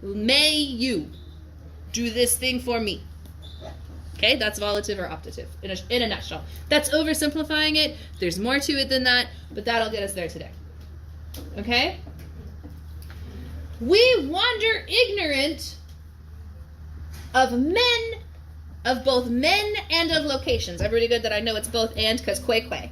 may you do this thing for me. Okay, that's volitive or optative in a nutshell. That's oversimplifying it. There's more to it than that, but that'll get us there today. Okay? We wander ignorant of men, of both men and of locations. Everybody good that I know it's both and because quay.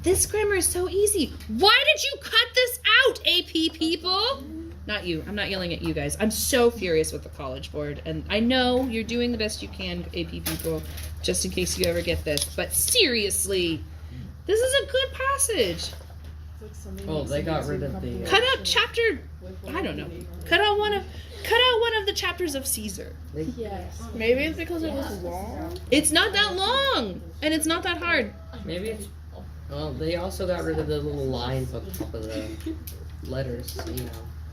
This grammar is so easy. Why did you cut this out, AP people? Not you. I'm not yelling at you guys. I'm so furious with the College Board. And I know you're doing the best you can, AP people, just in case you ever get this. But seriously, this is a good passage. Oh, they got rid of the... Cut out chapter... I don't know. Cut out one of the chapters of Caesar. Yes. Maybe it's because it was long. It's not that long. And it's not that hard. Maybe it's... Well, they also got rid of the little lines on top of the letters, you know.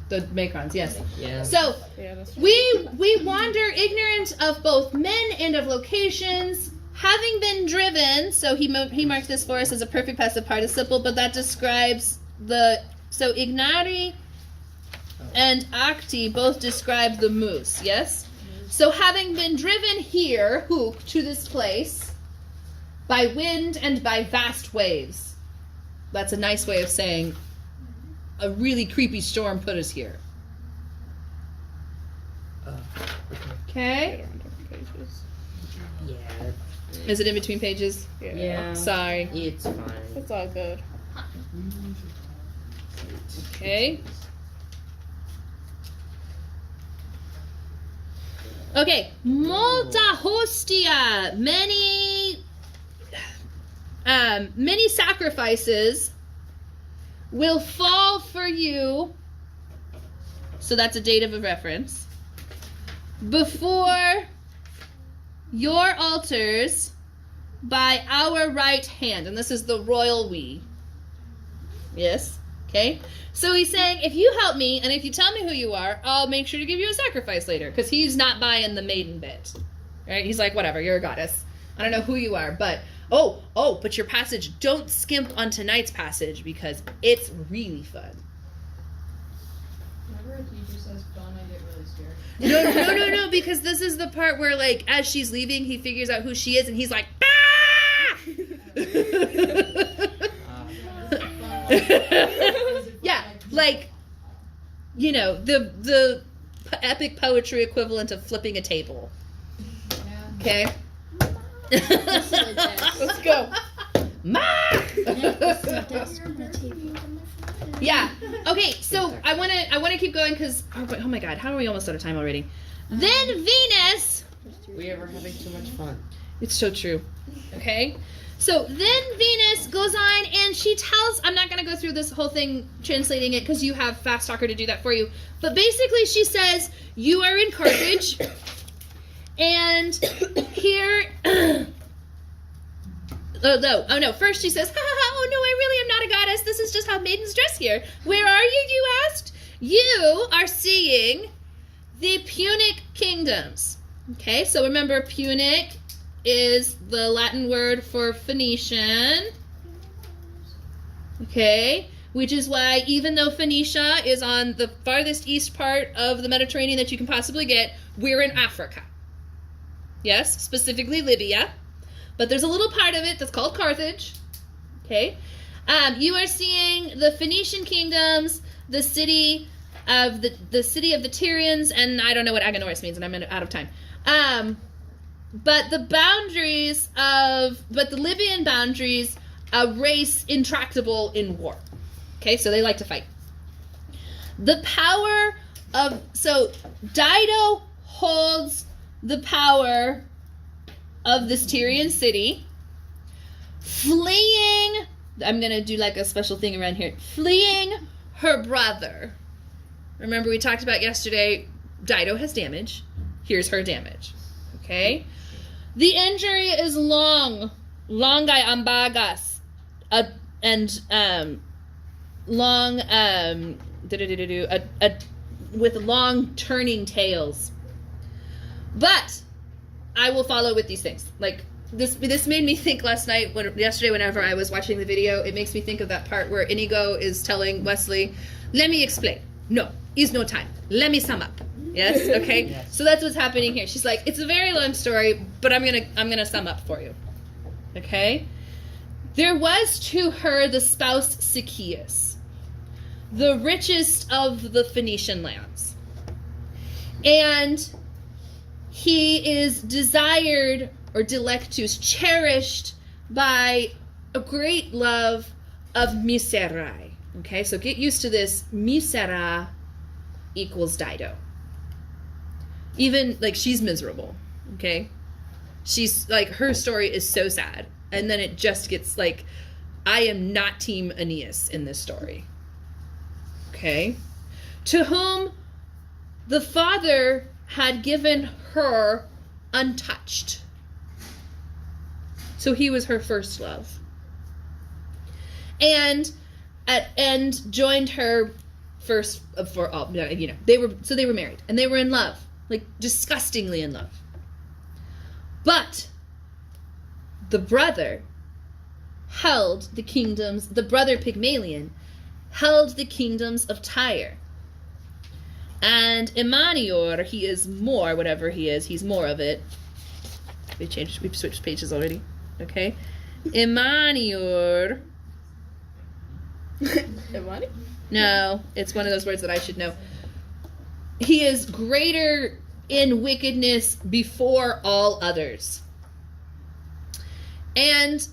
The macrons, yes. Yeah. So, Yeah, that's true. we wander ignorant of both men and of locations, having been driven. So he marked this for us as a perfect passive participle, but that describes so ignari and acti both describe the moose, yes? So having been driven here, hook, to this place, by wind and by vast waves. That's a nice way of saying a really creepy storm put us here. Okay. Yeah. Is it in between pages? Yeah. Sorry. It's fine. It's all good. Okay. Okay. Molta hostia. Many sacrifices will fall for you. So that's a dative of reference. Before your altars by our right hand. And this is the royal we. Yes? Okay? So he's saying, if you help me, and if you tell me who you are, I'll make sure to give you a sacrifice later. Because he's not buying the maiden bit. Right? He's like, whatever, you're a goddess. I don't know who you are, but... but your passage, don't skimp on tonight's passage, because it's really fun. Whenever a teacher says fun, I get really scared. No, because this is the part where, like, as she's leaving, he figures out who she is, and he's like, ah! Yeah, like, you know, the epic poetry equivalent of flipping a table. Okay? Let's go. Ma! Yeah. Okay, so I wanna keep going because oh my god, how are we almost out of time already? Then Venus. We ever having too much fun. It's so true. Okay? So then Venus goes on and she tells, I'm not gonna go through this whole thing translating it because you have Fast Talker to do that for you. But basically she says, you are in Carthage. And here, first she says, oh no, I really am not a goddess. This is just how maidens dress here. Where are you, you asked? You are seeing the Punic kingdoms. Okay, so remember Punic is the Latin word for Phoenician. Okay, which is why even though Phoenicia is on the farthest east part of the Mediterranean that you can possibly get, we're in Africa. Yes, specifically Libya. But there's a little part of it that's called Carthage. Okay. You are seeing the Phoenician kingdoms, the city of the Tyrians, and I don't know what Agonoris means, and I'm out of time. But the Libyan boundaries, a race intractable in war. Okay, so they like to fight. The power of, so Dido holds the power of this Tyrian city, fleeing, I'm going to do like a special thing around here, fleeing her brother. Remember we talked about yesterday, Dido has damage. Here's her damage. Okay? The injury is longai ambagas, with long turning tails. But I will follow with these things. Like this made me think yesterday whenever I was watching the video, it makes me think of that part where Inigo is telling Wesley, let me explain. No, is no time. Let me sum up. Yes, okay? Yes. So that's what's happening here. She's like, it's a very long story, but I'm gonna sum up for you. Okay? There was to her the spouse Zacchaeus, the richest of the Phoenician lands. And he is desired, or delectus, cherished by a great love of miserai. Okay, so get used to this. Misera equals Dido. Even, like, she's miserable. Okay? She's, like, her story is so sad. And then it just gets, like, I am not Team Aeneas in this story. Okay? To whom the father had given her untouched. So he was her first love. And joined her first for all, you know, they were married and they were in love, like disgustingly in love. But the brother Pygmalion held the kingdoms of Tyre. And Emanior, he is more, whatever he is, he's more of it. We've switched pages already. Okay? Emanior. Money? No, it's one of those words that I should know. He is greater in wickedness before all others. And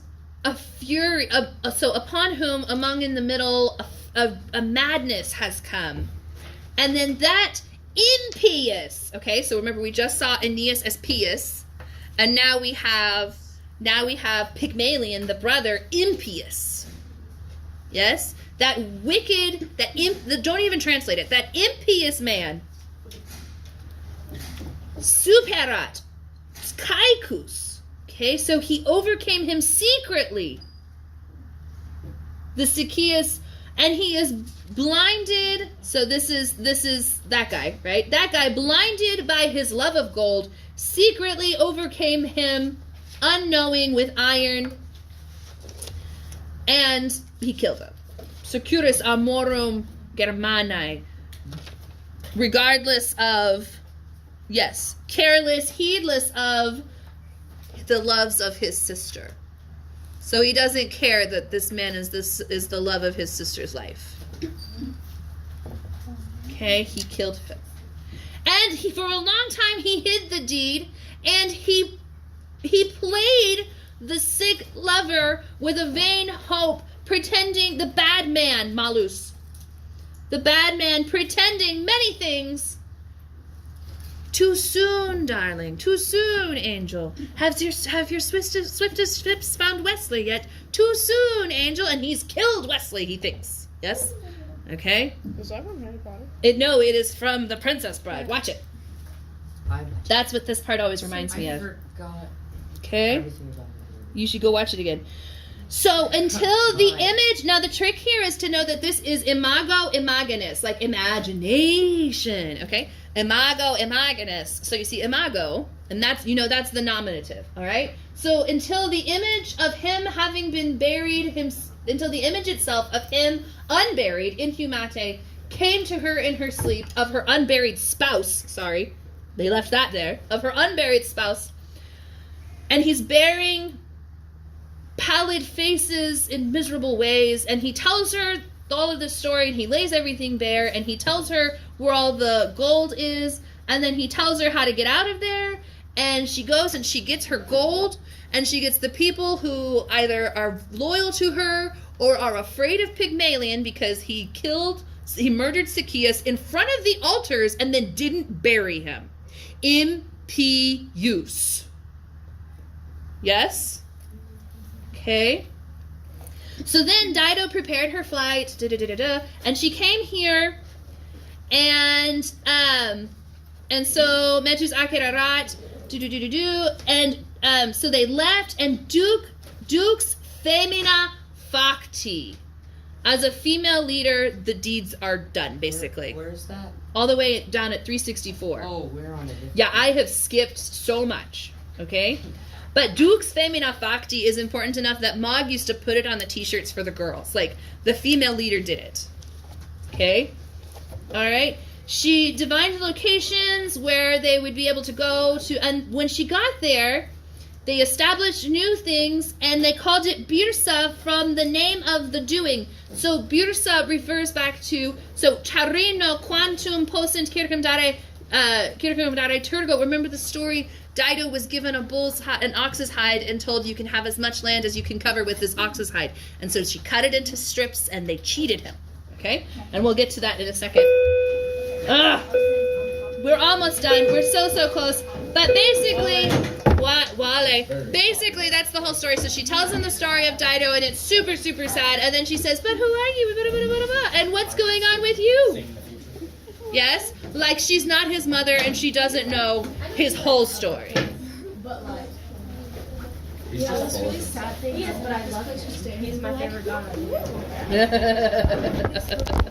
a fury, so upon whom among in the middle a madness has come. And then that impious, okay, so remember we just saw Aeneas as pious, and now we have Pygmalion, the brother, impious. Yes? That wicked, don't even translate it, that impious man, superat, kaikus, okay, so he overcame him secretly, the Zacchaeus, and he is blinded, so this is that guy, right? That guy, blinded by his love of gold, secretly overcame him, unknowing, with iron, and he killed him. Securis amorum Germanae. Regardless of, yes, careless, heedless of the loves of his sister. So he doesn't care that this man is the love of his sister's life. Okay, he killed him. And he, for a long time, he hid the deed, and he played the sick lover with a vain hope, pretending, the bad man, malus, the bad man pretending many things. Too soon, darling, too soon, angel. Have your swiftest ships found Wesley yet? Too soon, angel. And he's killed Wesley, he thinks. Yes? Okay? Is that from Harry Potter? No, it is from The Princess Bride. Watch it. That's what this part always reminds me I of. forgot Okay? everything about it. You should go watch it again. So until the image, now the trick here is to know that this is imago imaginus, like imagination, okay? Imago imaginus. So you see imago, and that's, you know, that's the nominative, all right? So until the image of him having been buried, until the image itself of him unburied in humate came to her in her sleep, of her unburied spouse, sorry, they left that there, of her unburied spouse, and he's bearing pallid faces in miserable ways, and he tells her all of this story, and he lays everything bare, and he tells her where all the gold is, and then he tells her how to get out of there, and she goes and she gets her gold, and she gets the people who either are loyal to her or are afraid of Pygmalion because he murdered Zacchaeus in front of the altars and then didn't bury him. Impious. Yes? Okay. So then Dido prepared her flight, and she came here, and so Metus Akirarat, and so they left, and Dux Femina Facti. As a female leader, the deeds are done, basically. Where is that? All the way down at 364. Oh, we're on it. Yeah, I have skipped so much, okay? But Dux Femina Facti is important enough that Mog used to put it on the t-shirts for the girls. Like, the female leader did it. Okay? Alright? she divined the locations where they would be able to go to, and when she got there, they established new things, and they called it Birsa from the name of the doing. So Birsa refers back to, so Charino quantum posent circumdare turgo. Remember the story? Dido was given an ox's hide and told you can have as much land as you can cover with this ox's hide. And so she cut it into strips, and they cheated him. Okay? And we'll get to that in a second. Ugh. We're almost done. We're so close. But basically, basically that's the whole story. So she tells them the story of Dido, and it's super sad. And then she says, "But who are you? And what's going on with you?" Yes, like she's not his mother, and she doesn't know his whole story. But like, He's yeah, just that's full really of sad thing is, but I love it. He's my favorite god. Yeah.